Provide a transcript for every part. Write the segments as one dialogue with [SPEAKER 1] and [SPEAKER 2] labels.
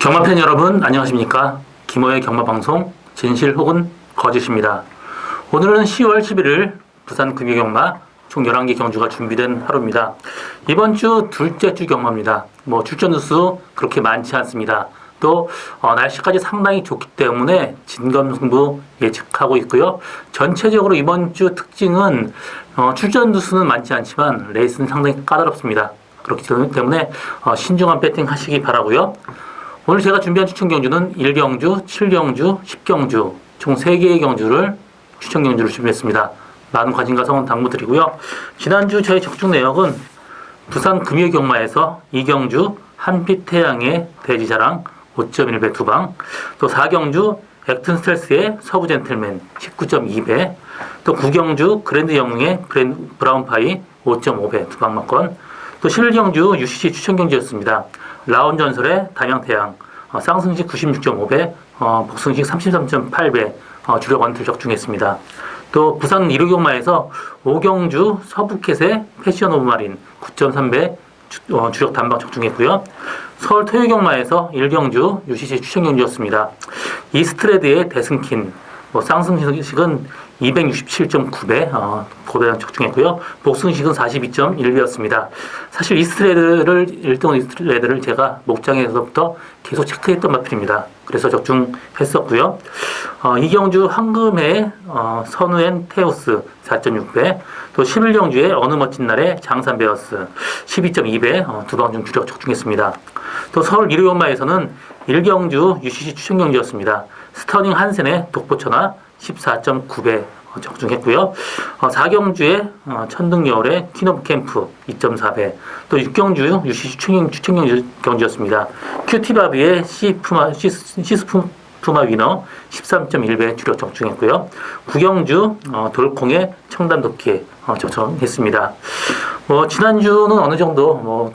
[SPEAKER 1] 경마팬 여러분 안녕하십니까? 김호의 경마방송 진실 혹은 거짓입니다. 오늘은 10월 11일 부산 금요경마 총 11개 경주가 준비된 하루입니다. 이번 주 둘째 주 경마입니다. 출전 누수 그렇게 많지 않습니다. 또 날씨까지 상당히 좋기 때문에 진검승부 예측하고 있고요. 전체적으로 이번 주 특징은 출전 누수는 많지 않지만 레이스는 상당히 까다롭습니다. 그렇기 때문에 신중한 배팅 하시기 바라고요. 오늘 제가 준비한 추천 경주는 1경주, 7경주, 10경주 총 3개의 추천 경주를 준비했습니다. 많은 관심과 성원 당부드리고요. 지난주 저희 적중 내역은 부산 금요경마에서 2경주 한빛태양의 대지자랑 5.1배 2방, 또 4경주 액튼 스텔스의 서부 젠틀맨 19.2배, 또 9경주 그랜드 영웅의 브라운파이 5.5배 2방 막건, 또 11경주 UCC 추천 경주였습니다. 라온 전설의 담양태양 쌍승식 96.5배, 복승식 33.8배 주력 원투 적중했습니다. 또 부산 1호경마에서 5경주 서부켓의 패션 오브 마린 9.3배 주력 단방 적중했고요. 서울 토요경마에서 1경주 UCC 추천 경주였습니다. 이스트레드의 대승킨 쌍승식은 267.9배 고배당 적중했고요. 복승식은 42.1배였습니다. 사실 이스트레드를 제가 목장에서부터 계속 체크했던 마필입니다. 그래서 적중했었고요. 이경주 황금의 선우엔 테오스 4.6배, 또 11경주의 어느 멋진 날의 장산베어스 12.2배 두 방 중 주력 적중했습니다. 또 서울 1호경마에서는 1경주 UCC 추천 경주였습니다. 스터닝 한센의 독보천하 14.9배 적중했고요. 4경주의 천등여울의 퀸오브 캠프 2.4배, 또 6경주 UCC 추천 경주였습니다. 큐티바비의 시스푸마 위너 13.1배 주력 적중했고요. 9경주 돌콩의 청담도끼 적중했습니다. 지난주는 어느 정도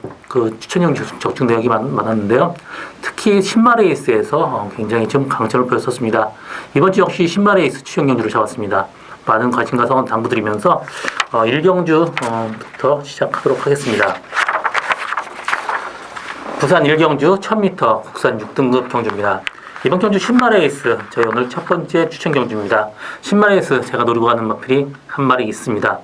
[SPEAKER 1] 추천형 적중 내역이 많았는데요. 특히 신마 레이스에서 굉장히 좀 강점을 보였었습니다. 이번 주 역시 신마 레이스 추천 경주를 잡았습니다. 많은 관심과 성원 당부드리면서 1경주부터 시작하도록 하겠습니다. 부산 1경주 1000m 국산 6등급 경주입니다. 이번 경주 신마 레이스 저희 오늘 첫 번째 추천 경주입니다. 신마 레이스 제가 노리고 가는 마필이 한 마리 있습니다.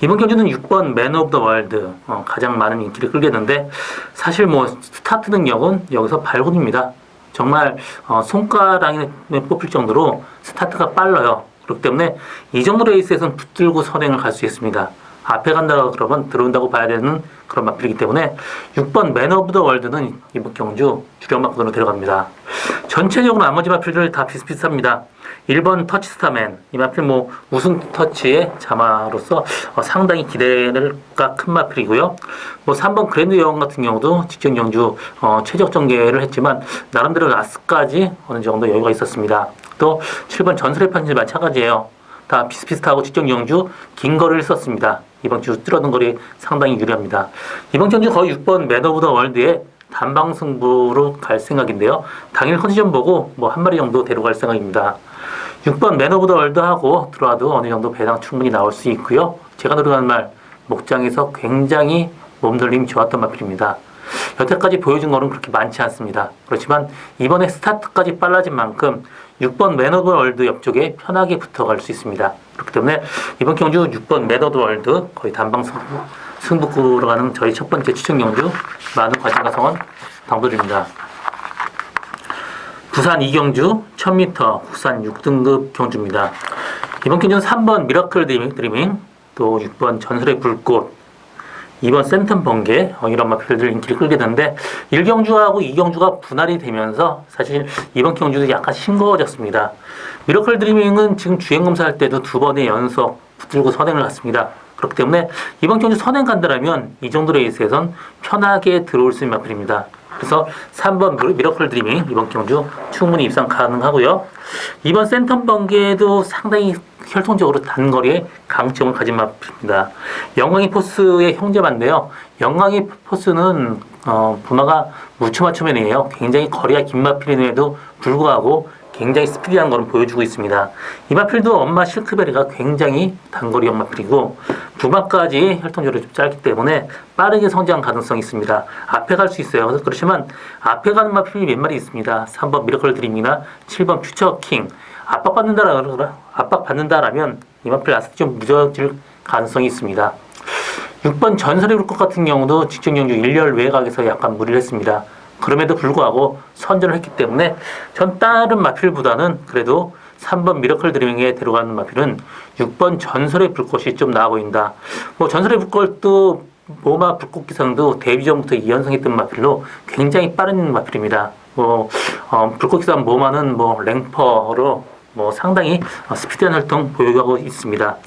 [SPEAKER 1] 이번 경주는 6번 맨 오브 더 월드 가장 많은 인기를 끌겠는데, 사실 스타트 능력은 여기서 발군입니다. 정말 손가락에 뽑힐 정도로 스타트가 빨라요. 그렇기 때문에 이 정도 레이스에서는 붙들고 선행을 갈 수 있습니다. 앞에 간다고 그러면 들어온다고 봐야 되는 그런 마필이기 때문에 6번 맨 오브 더 월드는 이번 경주 주력 마필로 들어갑니다. 전체적으로 나머지 마필들 다 비슷비슷합니다. 1번 터치스타맨, 이 마필 우승 터치의 자마로서 상당히 기대가 큰 마필이고요. 3번 그랜드 여왕 같은 경우도 직전 경주 최적 전개를 했지만 나름대로 라스까지 어느 정도 여유가 있었습니다. 또 7번 전설의 판지 마찬가지예요. 다 비슷비슷하고 직전 경주 긴 거리를 썼습니다. 이번 주 줄어든 거리 상당히 유리합니다. 이번 경주 거의 6번 맨 오브 더 월드의 단방 승부로 갈 생각인데요. 당일 컨디션 보고 한 마리 정도 데려갈 생각입니다. 6번 맨 오브 더 월드하고 들어와도 어느 정도 배당 충분히 나올 수 있고요. 제가 노력하는 말 목장에서 굉장히 몸돌림이 좋았던 마필입니다. 여태까지 보여준 거는 그렇게 많지 않습니다. 그렇지만 이번에 스타트까지 빨라진 만큼 6번 맨 오브 더 월드 옆쪽에 편하게 붙어갈 수 있습니다. 그렇기 때문에 이번 경주 6번 맨 오브 더 월드 거의 단방 승부구로 가는 저희 첫 번째 추천 경주 많은 관심과 성원 당부드립니다. 부산 2경주 1000m 국산 6등급 경주입니다. 이번 경주는 3번 미라클 드리밍, 또 6번 전설의 불꽃, 2번 센텀 번개 이런 마필들 인기를 끌게 되는데 1경주하고 2경주가 분할이 되면서 사실 이번 경주도 약간 싱거워졌습니다. 미라클 드리밍은 지금 주행 검사할 때도 2번의 연속 붙들고 선행을 갔습니다. 그렇기 때문에 이번 경주 선행 간다라면 이 정도 레이스에선 편하게 들어올 수 있는 마필입니다. 그래서 3번 미라클 드리밍 이번 경주 충분히 입상 가능하고요. 2번 센텀 번개도 상당히 혈통적으로 단거리에 강점을 가진 마필입니다. 영광이 포스의 형제반인데요. 영광이 포스는 분화가 무추맞춤이에요. 굉장히 거리가 긴 마필임에도 불구하고 굉장히 스피디한 걸음 보여주고 있습니다. 이 마필도 엄마 실크베리가 굉장히 단거리 역마필이고 부마까지 혈통적으로 좀 짧기 때문에 빠르게 성장할 가능성이 있습니다. 앞에 갈 수 있어요. 그렇지만 앞에 가는 마필이 몇 마리 있습니다. 3번 미러클 드림이나 7번 퓨처킹. 압박받는다라면 이 마필 아스트 좀 무뎌질 가능성이 있습니다. 6번 전설의 불꽃 같은 경우도 직전 경주 1열 외곽에서 약간 무리를 했습니다. 그럼에도 불구하고 선전을 했기 때문에 전 다른 마필보다는 그래도 3번 미러클 드리밍에 들어가는 마필은 6번 전설의 불꽃이 좀 나아 보인다. 뭐 전설의 불꽃도 모마 불꽃 기상도 데뷔 전부터 2연승했던 마필로 굉장히 빠른 마필입니다. 불꽃 기상 모마는 랭퍼로 상당히 스피드한 활동 보유하고 있습니다.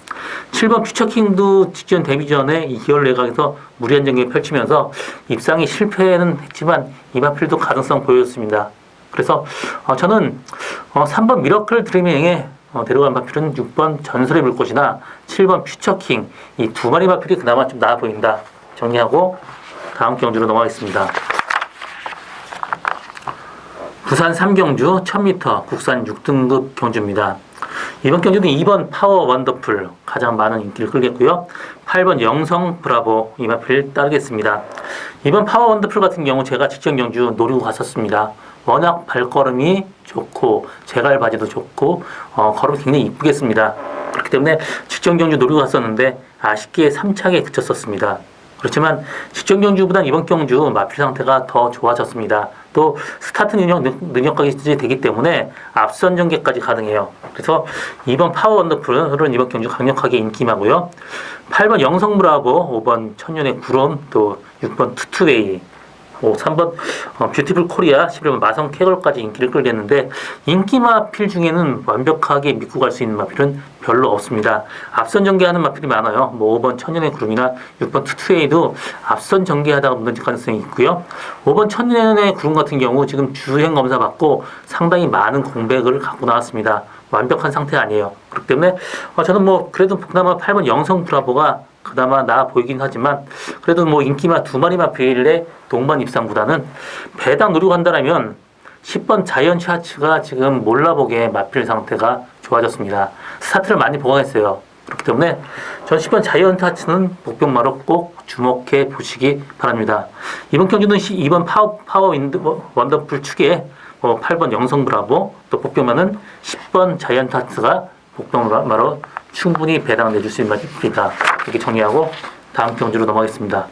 [SPEAKER 1] 7번 퓨처킹도 직전 데뷔 전에 2개월 내각에서 무리한 전개를 펼치면서 입상이 실패는 했지만 이 마필도 가능성 보였습니다. 그래서 저는 3번 미러클 드리밍에 데려간 마필은 6번 전설의 불꽃이나 7번 퓨처킹 이 두 마리 마필이 그나마 좀 나아 보인다. 정리하고 다음 경주로 넘어가겠습니다. 부산 3경주 1000m 국산 6등급 경주입니다. 이번 경주는 2번 파워 원더풀 가장 많은 인기를 끌겠고요. 8번 영성 브라보 이 마필 따르겠습니다. 이번 파워 원더풀 같은 경우 제가 직전 경주 노리고 갔었습니다. 워낙 발걸음이 좋고 제갈 바지도 좋고 걸음이 굉장히 이쁘겠습니다. 그렇기 때문에 직전 경주 노리고 갔었는데 아쉽게 3착에 그쳤었습니다. 그렇지만 직전 경주보단 이번 경주 마필 상태가 더 좋아졌습니다. 또 스타트 능력까지 되기 때문에 앞선 전개까지 가능해요. 그래서 이번 파워 원더풀은 이번 경주 강력하게 인기마고요. 8번 영성 브라보, 5번 천년의 구름, 또 6번 투투웨이, 3번 뷰티풀 코리아, 11번 마성 캐걸까지 인기를 끌겠는데 인기 마필 중에는 완벽하게 믿고 갈 수 있는 마필은 별로 없습니다. 앞선 전개하는 마필이 많아요. 5번 천년의 구름이나 6번 투투웨이도 앞선 전개하다가 무너질 가능성이 있고요. 5번 천년의 구름 같은 경우 지금 주행 검사 받고 상당히 많은 공백을 갖고 나왔습니다. 완벽한 상태 아니에요. 그렇기 때문에 저는 그래도 그나마 8번 영성 브라보가 그나마 나아 보이긴 하지만 그래도 인기마 두 마리 마필의 동반 입상보다는 배당 노리고 간다라면 10번 자이언트 하츠가 지금 몰라보게 마필 상태가 좋아졌습니다. 스타트를 많이 보강했어요. 그렇기 때문에 전 10번 자이언트 하츠는 복병마로 꼭 주목해 보시기 바랍니다. 이번 경주는 2번 파워 원더풀 축에 8번 영성 브라보 또 복병마는 10번 자이언트 하츠가 복병마로 충분히 배당 내줄 수 있는 마필이다. 이렇게 정리하고 다음 경주로 넘어가겠습니다.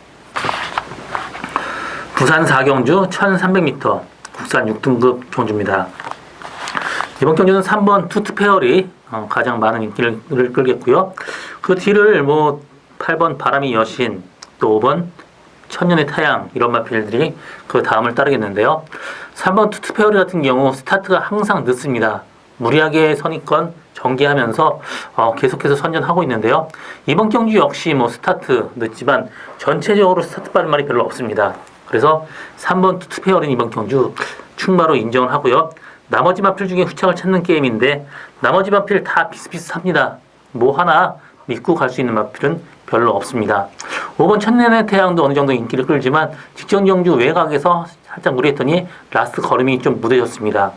[SPEAKER 1] 부산 4경주 1300m 국산 6등급 경주입니다. 이번 경주는 3번 투투페어리 가장 많은 인기를 끌겠고요. 그 뒤를 8번 바람이 여신, 또 5번 천년의 타양 이런 마필들이 그 다음을 따르겠는데요. 3번 투투페어리 같은 경우 스타트가 항상 늦습니다. 무리하게 선입권 전개하면서 계속해서 선전하고 있는데요. 이번 경주 역시 스타트 늦지만 전체적으로 스타트 빠른 말이 별로 없습니다. 그래서 3번 투투페어리는 이번 경주 충마로 인정을 하고요. 나머지 마필 중에 후착을 찾는 게임인데 나머지 마필 다 비슷비슷합니다. 하나 믿고 갈 수 있는 마필은 별로 없습니다. 5번 천년의 태양도 어느 정도 인기를 끌지만 직전 경주 외곽에서 살짝 무리했더니 라스트 걸음이 좀 무뎌졌습니다.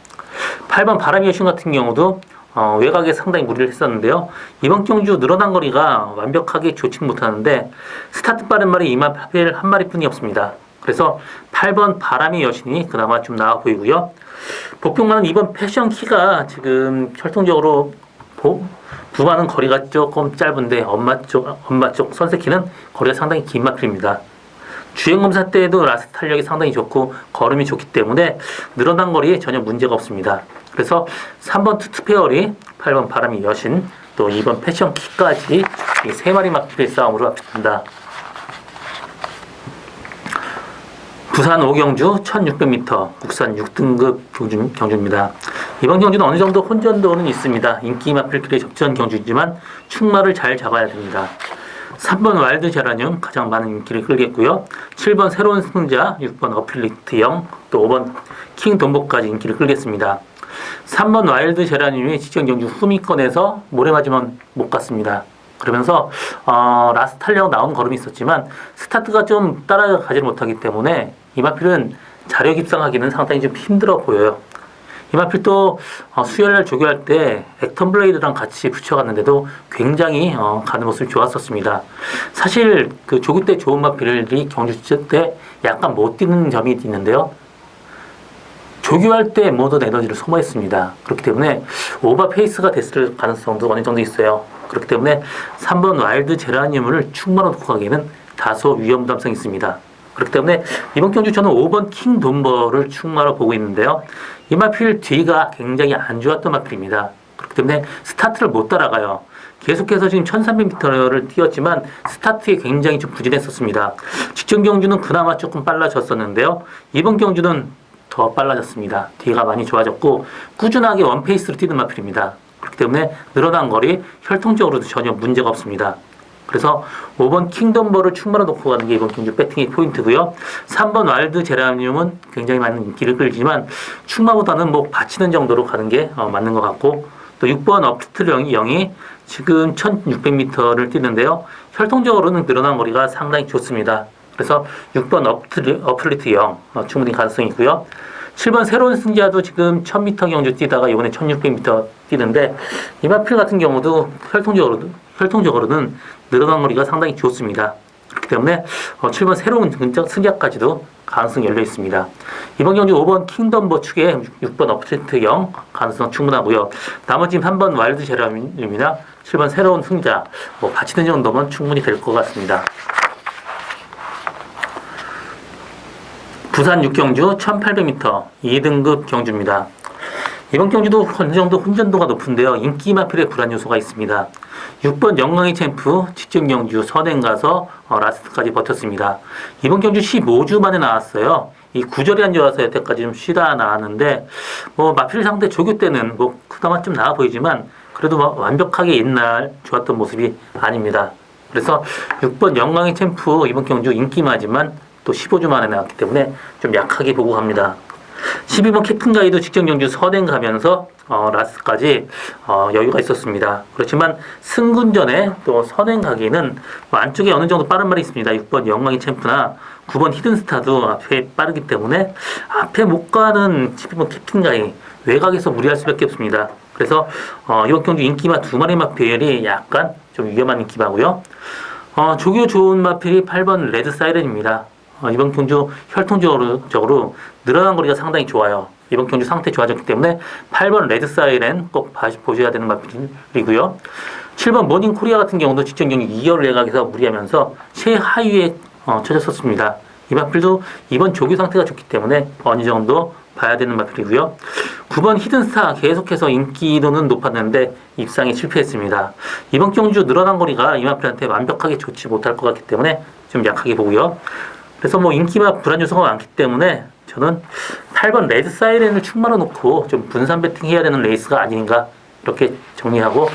[SPEAKER 1] 8번 바람의 여신 같은 경우도 외곽에 상당히 무리를 했었는데요. 이번 경주 늘어난 거리가 완벽하게 좋지 못하는데 스타트 빠른 말이 이 마필 한 마리뿐이 없습니다. 그래서 8번 바람의 여신이 그나마 좀 나아 보이고요. 복병만은 이번 패션 키가 지금 혈통적으로 부하는 거리가 조금 짧은데 엄마 쪽 선세키는 거리가 상당히 긴 마필입니다. 주행검사 때에도 라스트 탄력이 상당히 좋고 걸음이 좋기 때문에 늘어난 거리에 전혀 문제가 없습니다. 그래서 3번 투투페어리, 8번 바람의 여신, 또 2번 패션 키까지 이 세 마리 마필의 싸움으로 합니다. 부산 5경주 1600m 국산 6등급 경주입니다. 이번 경주는 어느 정도 혼전도는 있습니다. 인기 마필끼리 접전 경주이지만 충마를 잘 잡아야 됩니다. 3번 와일드 제라늄 가장 많은 인기를 끌겠고요. 7번 새로운 승자, 6번 어필리트 영, 또 5번 킹 돈복까지 인기를 끌겠습니다. 3번 와일드 제라늄이 직전 경주 후미권에서 모래 맞으면 못 갔습니다. 그러면서 라스트 탄력 나온 걸음이 있었지만 스타트가 좀 따라가지 못하기 때문에 이 마필은 자력 입상하기는 상당히 좀 힘들어 보여요. 이마필 또 수혈날 조교할 때 액턴 블레이드랑 같이 붙여갔는데도 굉장히 가는 모습이 좋았었습니다. 사실 그 조교 때 좋은 마필이 경주 때 약간 못 뛰는 점이 있는데요. 조교할 때 모든 에너지를 소모했습니다. 그렇기 때문에 오버 페이스가 됐을 가능성도 어느 정도 있어요. 그렇기 때문에 3번 와일드 제라늄을 충만으로 독하기에는 다소 위험 부담성이 있습니다. 그렇기 때문에 이번 경주 저는 5번 킹 돈버를 충마로 보고 있는데요. 이 마필 뒤가 굉장히 안 좋았던 마필입니다. 그렇기 때문에 스타트를 못 따라가요. 계속해서 지금 1300m를 뛰었지만 스타트에 굉장히 좀 부진했었습니다. 직전 경주는 그나마 조금 빨라졌었는데요. 이번 경주는 더 빨라졌습니다. 뒤가 많이 좋아졌고 꾸준하게 원페이스로 뛰는 마필입니다. 그렇기 때문에 늘어난 거리 혈통적으로도 전혀 문제가 없습니다. 그래서 5번 킹덤버를 충분히 놓고 가는 게 이번 경주 배팅의 포인트고요. 3번 와일드 제라늄은 굉장히 많은 인기를 끌지만 충마보다는 뭐 받치는 정도로 가는 게 맞는 것 같고, 또 6번 어프리트 0이 지금 1600m를 뛰는데요. 혈통적으로는 늘어난 거리가 상당히 좋습니다. 그래서 6번 어플리트 0 충분히 가능성이 있고요. 7번 새로운 승자도 지금 1000m 경주 뛰다가 이번에 1600m 뛰는데 이 마필 같은 경우도 혈통적으로는 늘어난 거리가 상당히 좋습니다. 그렇기 때문에 7번 새로운 승자까지도 가능성이 열려 있습니다. 이번 경주 5번 킹덤버 축에 6번 어프리트 0 가능성 충분하고요. 나머지 3번 와일드 제라늄이나 7번 새로운 승자 받치는 정도면 충분히 될 것 같습니다. 부산 6경주 1800m 2등급 경주입니다. 이번 경주도 어느 정도 혼전도가 높은데요. 인기 마필의 불안 요소가 있습니다. 6번 영광의 챔프 직전 경주 선행 가서 라스트까지 버텼습니다. 이번 경주 15주 만에 나왔어요. 이 구절이 안 좋아서 여태까지 좀 쉬다 나왔는데 마필 상대 조교 때는 그나마 좀 나아 보이지만 그래도 완벽하게 옛날 좋았던 모습이 아닙니다. 그래서 6번 영광의 챔프 이번 경주 인기마지만 또 15주 만에 나왔기 때문에 좀 약하게 보고 갑니다. 12번 캡틴 가이도 직전 경주 선행 가면서 라스트까지 여유가 있었습니다. 그렇지만 승군전에 또 선행 가기는 안쪽에 어느 정도 빠른 말이 있습니다. 6번 영광의 챔프나 9번 히든스타도 앞에 빠르기 때문에 앞에 못 가는 12번 캡틴 가이 외곽에서 무리할 수밖에 없습니다. 그래서 이번 경주 인기마 두 마리 마필이 약간 좀 위험한 인기마고요. 조교 좋은 마필이 8번 레드 사이렌입니다. 이번 경주 혈통적으로 늘어난 거리가 상당히 좋아요. 이번 경주 상태 좋아졌기 때문에 8번 레드 사이렌 꼭 보셔야 되는 마필이고요. 7번 모닝 코리아 같은 경우도 직전 경주 2열 내각에서 무리하면서 최하위에 쳐졌었습니다. 이 마필도 이번 조교 상태가 좋기 때문에 어느 정도 봐야 되는 마필이고요. 9번 히든스타 계속해서 인기도는 높았는데 입상에 실패했습니다. 이번 경주 늘어난 거리가 이 마필한테 완벽하게 좋지 못할 것 같기 때문에 좀 약하게 보고요. 그래서 인기와 불안 요소가 많기 때문에 저는 8번 레드 사이렌을 충만해 놓고 좀 분산 배팅 해야 되는 레이스가 아닌가 이렇게 정리하고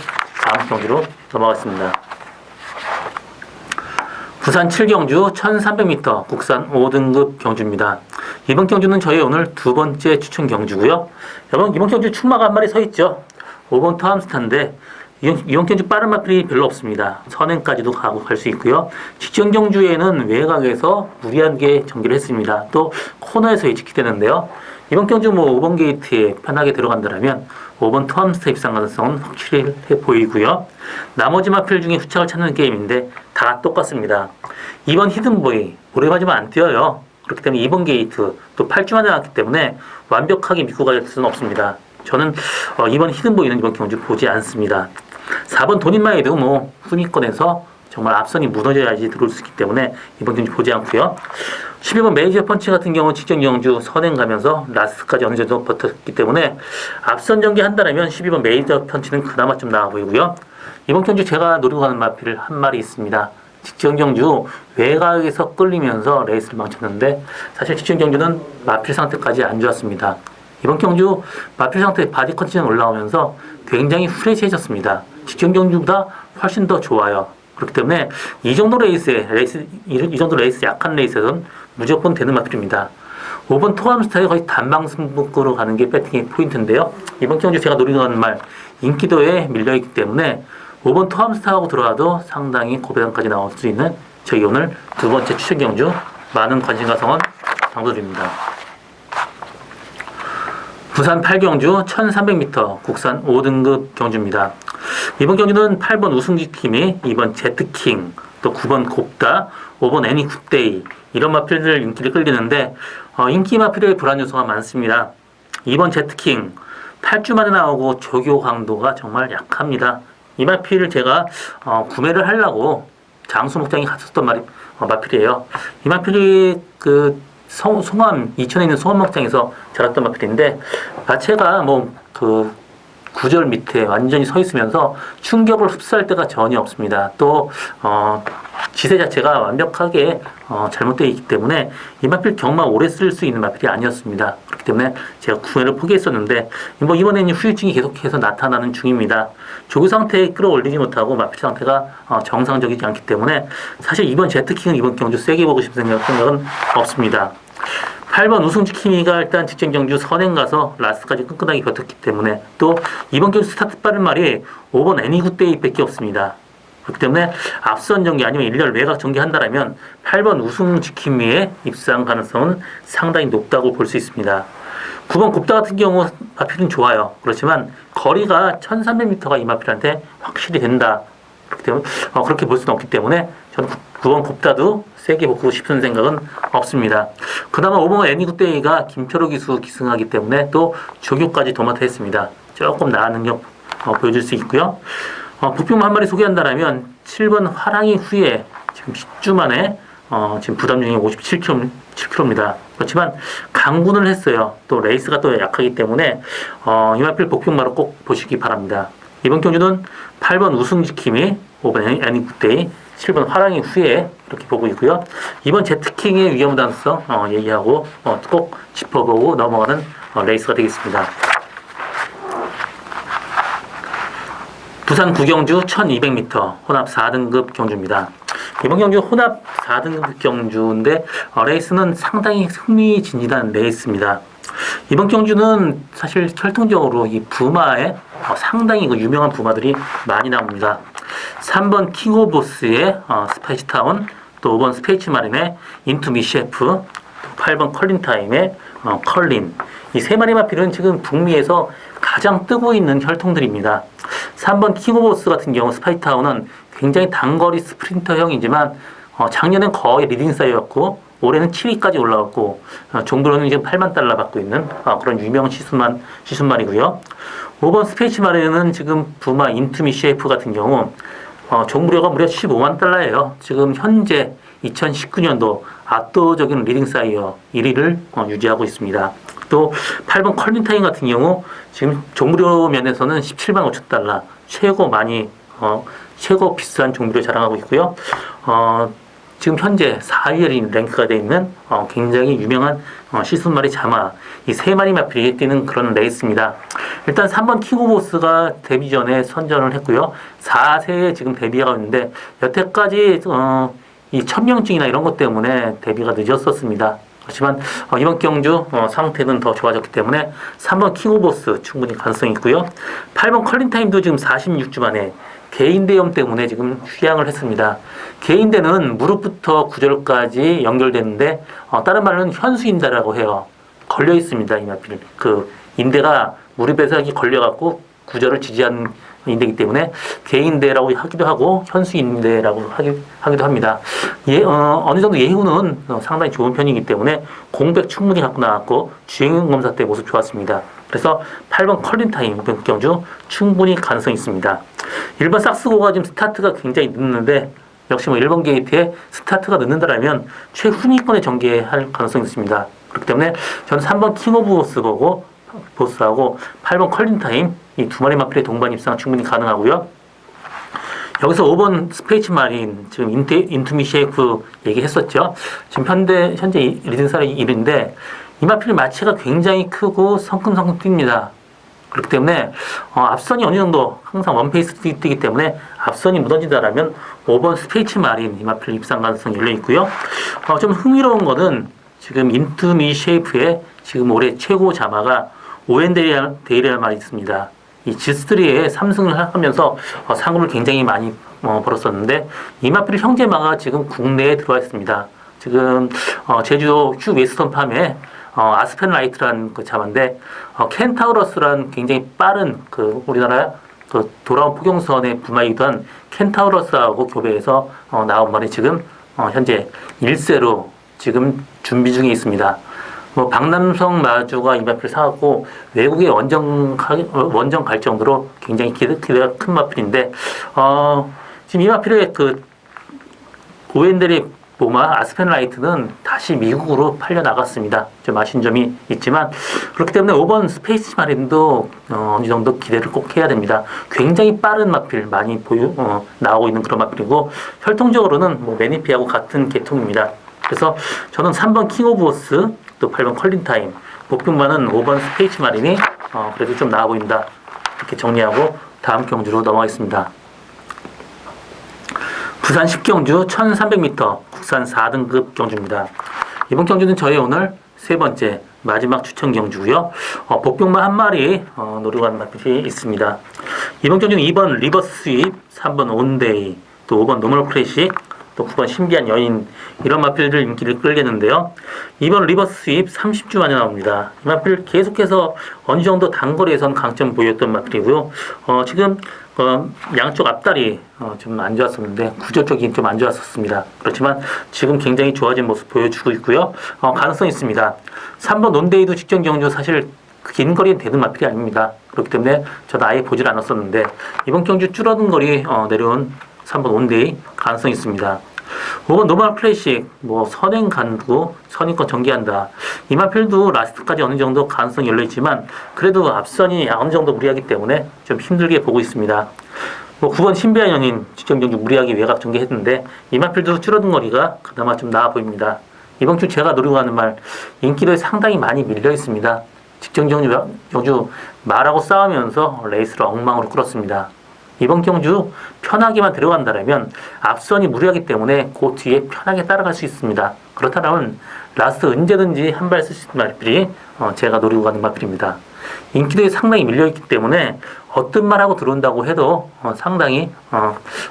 [SPEAKER 1] 다음 경주로 넘어갔습니다. 부산 7경주 1300m 국산 5등급 경주입니다. 이번 경주는 저희 오늘 두 번째 추천 경주고요. 이번 경주 충마가 한 마리 서 있죠. 5번 터암스타인데 이번 경주 빠른 마필이 별로 없습니다. 선행까지도 가고 갈 수 있고요. 직전 경주에는 외곽에서 무리하게 전개를 했습니다. 또 코너에서 예측이 되는데요. 이번 경주 5번 게이트에 편하게 들어간다면 5번 터암스타 입상 가능성은 확실해 보이고요. 나머지 마필 중에 후착을 찾는 게임인데 다 똑같습니다. 2번 히든보이 오래가지만 안 뛰어요. 그렇기 때문에 2번 게이트 또 8주 만에 나왔기 때문에 완벽하게 믿고 갈 수는 없습니다. 저는 2번 히든보이는 이번 경주 보지 않습니다. 4번 돈인마이도 후위권에서 정말 앞선이 무너져야지 들어올 수 있기 때문에 이번 경주 보지 않고요. 11번 메이저 펀치 같은 경우는 직전 경주 선행 가면서 라스트까지 어느 정도 버텼기 때문에 앞선 전개 한다면 12번 메이저 펀치는 그나마 좀 나아 보이고요. 이번 경주 제가 노리고 가는 마필 한 마리 있습니다. 직전 경주 외곽에서 끌리면서 레이스를 망쳤는데 사실 직전 경주는 마필 상태까지 안 좋았습니다. 이번 경주 마필 상태 바디 컨디션 올라오면서 굉장히 후레쉬해졌습니다. 직전 경주보다 훨씬 더 좋아요. 그렇기 때문에 이 정도 레이스 약한 레이스에서는 무조건 되는 마필입니다. 5번 토암스타에 거의 단방 승부로 가는 게 배팅의 포인트인데요. 이번 경주 제가 노리고 가는 말 인기도에 밀려있기 때문에 5번 토암스타하고 들어와도 상당히 고배당까지 나올 수 있는 저희 오늘 두 번째 추천 경주 많은 관심과 성원 당도드립니다. 부산 8경주 1300m 국산 5등급 경주입니다. 이번 경주는 8번 우승지킴이, 2번 제트킹, 또 9번 곱다, 5번 애니굿데이 이런 마필들 인기를 끌리는데 인기 마필의 불안 요소가 많습니다. 2번 제트킹 8주 만에 나오고 조교 강도가 정말 약합니다. 이 마필을 제가 구매를 하려고 장수 목장에 갔었던 마필이에요. 이 마필이 송암, 이천에 있는 송암 목장에서 자랐던 마필인데 자체가 구절 밑에 완전히 서 있으면서 충격을 흡수할 때가 전혀 없습니다. 또 지세 자체가 완벽하게 잘못되어 있기 때문에 이 마필 정말 오래 쓸 수 있는 마필이 아니었습니다. 그렇기 때문에 제가 구매를 포기했었는데 이번에는 후유증이 계속해서 나타나는 중입니다. 조교 상태에 끌어올리지 못하고 마필 상태가 정상적이지 않기 때문에 사실 이번 제트킹은 이번 경주 세게 보고 싶은 생각은 없습니다. 8번 우승지킴이가 일단 직전 경주 선행 가서 라스트까지 끈끈하게 버텼기 때문에 또 이번 경주 스타트 빠른 말이 5번 애니굿데이 밖에 없습니다. 그렇기 때문에 앞선 전개 아니면 일렬 외곽 전개한다면 8번 우승지킴이의 입상 가능성은 상당히 높다고 볼 수 있습니다. 9번 곱다 같은 경우 마필은 좋아요. 그렇지만 거리가 1300m가 이 마필한테 확실히 된다. 그렇기 때문에 그렇게 볼 수는 없기 때문에 저는 9번 곱다도 세게 보고 싶은 생각은 없습니다. 그나마 5번 애니굿데이가 김철호 기수 기승하기 때문에 또 조교까지 도맡아 했습니다. 조금 나은 능력 보여줄 수 있고요. 복병만 한 마리 소개한다면 7번 화랑이 후에 지금 10주 만에 지금 부담 중에 57kg입니다. 그렇지만 강군을 했어요. 또 레이스가 또 약하기 때문에 이 마필 복병마로 꼭 보시기 바랍니다. 이번 경주는 8번 우승지킴이, 5번 애니굿데이, 7번 화랑이 후에 이렇게 보고 있고요. 이번 제트킹의 위험 단성 얘기하고 꼭 짚어보고 넘어가는 레이스가 되겠습니다. 부산 9경주 1200m 혼합 4등급 경주입니다. 이번 경주 혼합 4등급 경주인데 레이스는 상당히 흥미진진한 레이스입니다. 이번 경주는 사실 혈통적으로 이 부마에 상당히 유명한 부마들이 많이 나옵니다. 3번 킹오보스의 스파이시타운, 또 5번 스페이츠 마린의 인투미셰프, 8번 컬린타임의 컬린. 이 세 마리 마필은 지금 북미에서 가장 뜨고 있는 혈통들입니다. 3번 킹오보스 같은 경우 스파이시타운은 굉장히 단거리 스프린터형이지만 작년엔 거의 리딩 사이였고 올해는 7위까지 올라왔고 종부로는 지금 $8만 받고 있는 그런 유명 시순말이고요. 5번 스페이스 마린은 지금 부마 인투미 셰이프 같은 경우 종부료가 무려 $15만. 지금 현재 2019년도 압도적인 리딩 사이어 1위를 유지하고 있습니다. 또 8번 컬린타임 같은 경우 지금 종부료 면에서는 $17만 5천. 최고 비싼 종부료 자랑하고 있고요. 지금 현재 4위에 랭크가 되어 있는 굉장히 유명한 시순마리 자마, 이 세 마리 마필이 뛰는 그런 레이스입니다. 일단 3번 킹오보스가 데뷔 전에 선전을 했고요. 4세에 지금 데뷔가 있는데 여태까지 이 천명증이나 이런 것 때문에 데뷔가 늦었었습니다. 그렇지만 이번 경주 상태는 더 좋아졌기 때문에 3번 킹오보스 충분히 가능성이 있고요. 8번 컬린타임도 지금 46주 만에 개인대염 때문에 지금 휴양을 했습니다. 개인대는 무릎부터 구절까지 연결되는데 다른 말로는 현수인대라고 해요. 걸려 있습니다. 이 마필 인대가 무릎에서 걸려갖고 구절을 지지하는 인대이기 때문에 개인대라고 하기도 하고 현수인대라고 하기도 합니다. 어느 정도 예후는 상당히 좋은 편이기 때문에 공백 충분히 갖고 나왔고 주행 검사 때 모습 좋았습니다. 그래서 8번 컬린타임 이번 경주 충분히 가능성이 있습니다. 1번 삭스고가 지금 스타트가 굉장히 늦는데 역시 1번 게이트에 스타트가 늦는다라면 최후위권에 전개할 가능성이 있습니다. 그렇기 때문에 저는 3번 킹오브 보스하고 8번 컬린타임 이 두 마리 마필의 동반 입상 충분히 가능하고요. 여기서 5번 스페이츠 마린 지금 인투미 셰이프 얘기했었죠. 지금 현재 리딩살이 1인데 이 마필 마체가 굉장히 크고 성큼성큼 뜁니다. 그렇기 때문에 앞선이 어느 정도 항상 원페이스 뛰기 때문에 앞선이 무너진다라면 5번 스페이츠 마린 이 마필 입상 가능성이 열려 있고요. 좀 흥미로운 거는 지금 인투미 셰이프의 지금 올해 최고 자마가 오웬 데이리알 말이 있습니다. 이 G3에 3승을 하면서 상금을 굉장히 많이 벌었었는데 이 마필 형제마가 지금 국내에 들어와 있습니다. 지금 제주도 휴 웨스턴팜에 아스펜라이트라는 그 자마인데 켄타우러스란 굉장히 빠른 그 우리나라 그 돌아온 포경선의 부마이기도 한 켄타우러스하고 교배해서 나온 말이 지금 현재 1세로 지금 준비 중에 있습니다. 뭐 박남성 마주가 이 마필을 사갖고 외국에 원정 갈 정도로 굉장히 기대가 큰 마필인데 지금 이 마필의 그 오엔델의 보마 아스펜라이트는 다시 미국으로 팔려 나갔습니다. 좀 아쉬운 점이 있지만 그렇기 때문에 5번 스페이스 마린도 어느 정도 기대를 꼭 해야 됩니다. 굉장히 빠른 마필 많이 나오고 있는 그런 마필이고 혈통적으로는 뭐 매니피하고 같은 계통입니다. 그래서 저는 3번 킹 오브 오스 또 8번 컬린타임 목표만은 5번 스페이스 마린이 그래도 좀 나아 보인다. 이렇게 정리하고 다음 경주로 넘어가겠습니다. 부산 10경주 1300m 국산 4등급 경주입니다. 이번 경주는 저희 오늘 세 번째 마지막 추천 경주고요. 복병마 한 마리 노리고 가는 마필이 있습니다. 이번 경주는 2번 리버스 스윕, 3번 온데이, 또 5번 노멀 클래식, 또 9번 신비한 여인 이런 마필들 인기를 끌겠는데요. 2번 리버스 스윕 30주 만에 나옵니다. 이 마필 계속해서 어느 정도 단거리에선 강점 보였던 마필이고요. 지금 양쪽 앞다리 좀 안 좋았었는데 구조 쪽이 좀 안 좋았었습니다. 그렇지만 지금 굉장히 좋아진 모습 보여주고 있고요. 가능성 있습니다. 3번 논데이도 직전 경주 사실 긴 거리에 되는 마필이 아닙니다. 그렇기 때문에 저도 아예 보질 않았었는데 이번 경주 줄어든 거리 내려온 3번 온데이 가능성 있습니다. 5번 노멀 클래식 뭐 선행 간두 선행권 전개한다. 이 마필도 라스트까지 어느 정도 가능성이 열려있지만 그래도 앞선이 어느 정도 무리하기 때문에 좀 힘들게 보고 있습니다. 뭐 9번 신비한 연인 직전 경주 무리하게 외곽 전개했는데 이 마필도 줄어든 거리가 그나마 좀 나아 보입니다. 이번 주 제가 노리고 가는 말 인기도에 상당히 많이 밀려 있습니다. 직전 경주 말하고 싸우면서 레이스를 엉망으로 끌었습니다. 이번 경주 편하게만 들어간다면 앞선이 무리하기 때문에 그 뒤에 편하게 따라갈 수 있습니다. 그렇다면 라스트 언제든지 한 발 쓸 수 있는 마필이 제가 노리고 가는 마필입니다. 인기도에 상당히 밀려있기 때문에 어떤 말하고 들어온다고 해도 상당히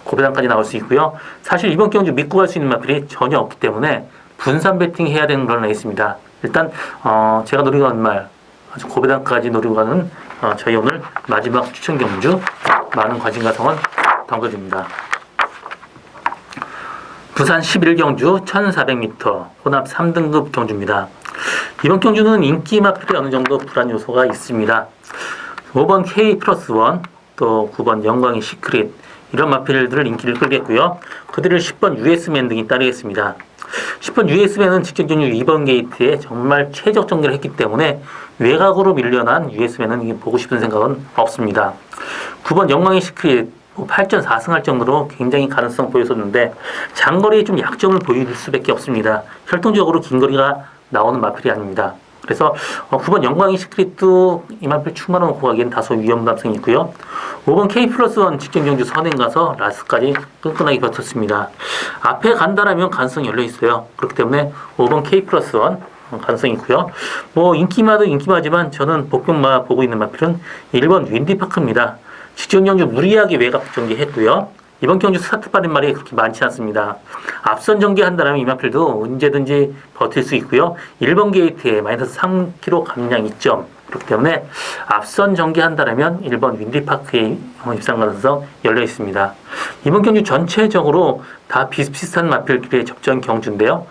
[SPEAKER 1] 고배당까지 나올 수 있고요. 사실 이번 경주 믿고 갈 수 있는 마필이 전혀 없기 때문에 분산 배팅 해야 되는 그런 레이스입니다. 일단 제가 노리고 가는 말 아주 고배당까지 노리고 가는 저희 오늘 마지막 추천 경주 많은 관심과 성원 담궈줍니다. 부산 11경주 1400m 혼합 3등급 경주입니다. 이번 경주는 인기 마필이 어느 정도 불안 요소가 있습니다. 5번 K+1 또 9번 영광의 시크릿 이런 마필들 인기를 끌겠고요. 그들을 10번 US맨 등이 따르겠습니다. 10번 US맨은 직전 경주 2번 게이트에 정말 최적 정리를 했기 때문에 외곽으로 밀려난 US맨은 보고 싶은 생각은 없습니다. 9번 영광의 시크릿 8전 4승할 정도로 굉장히 가능성 보였었는데 장거리에 좀 약점을 보일 수밖에 없습니다. 혈통적으로 긴 거리가 나오는 마필이 아닙니다. 그래서 9번 영광의 시크릿도 이 마필 충만을 놓고 가기엔 다소 위험감성이 있고요. 5번 K+1 직전 경주 선행 가서 라스까지 끈끈하게 버텼습니다. 앞에 간다라면 가능성이 열려 있어요. 그렇기 때문에 5번 K+1 가능성이 있고요. 뭐 인기마도 인기마지만 저는 복병마 보고 있는 마필은 1번 윈디파크입니다. 직전 경주 무리하게 외곽 전개했고요. 이번 경주 스타트 빠른 말이 그렇게 많지 않습니다. 앞선 전개한다면 이 마필도 언제든지 버틸 수 있고요. 1번 게이트에 마이너스 3km 감량 2점. 그렇기 때문에 앞선 전개한다면 1번 윈디파크의 입상 가능성 열려 있습니다. 이번 경주 전체적으로 다 비슷비슷한 마필끼리의 접전 경주인데요.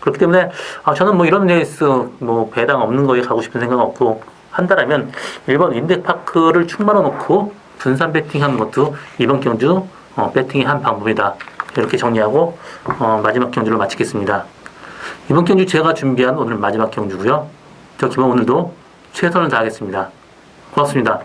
[SPEAKER 1] 그렇기 때문에 저는 뭐 이런 레이스 뭐 배당 없는 거에 가고 싶은 생각 없고 한다면 1번 윈디파크를 충만해 놓고 분산 배팅하는 것도 이번 경주 배팅의 한 방법이다. 이렇게 정리하고 마지막 경주를 마치겠습니다. 이번 경주 제가 준비한 오늘 마지막 경주고요. 저 김원 오늘도 최선을 다하겠습니다. 고맙습니다.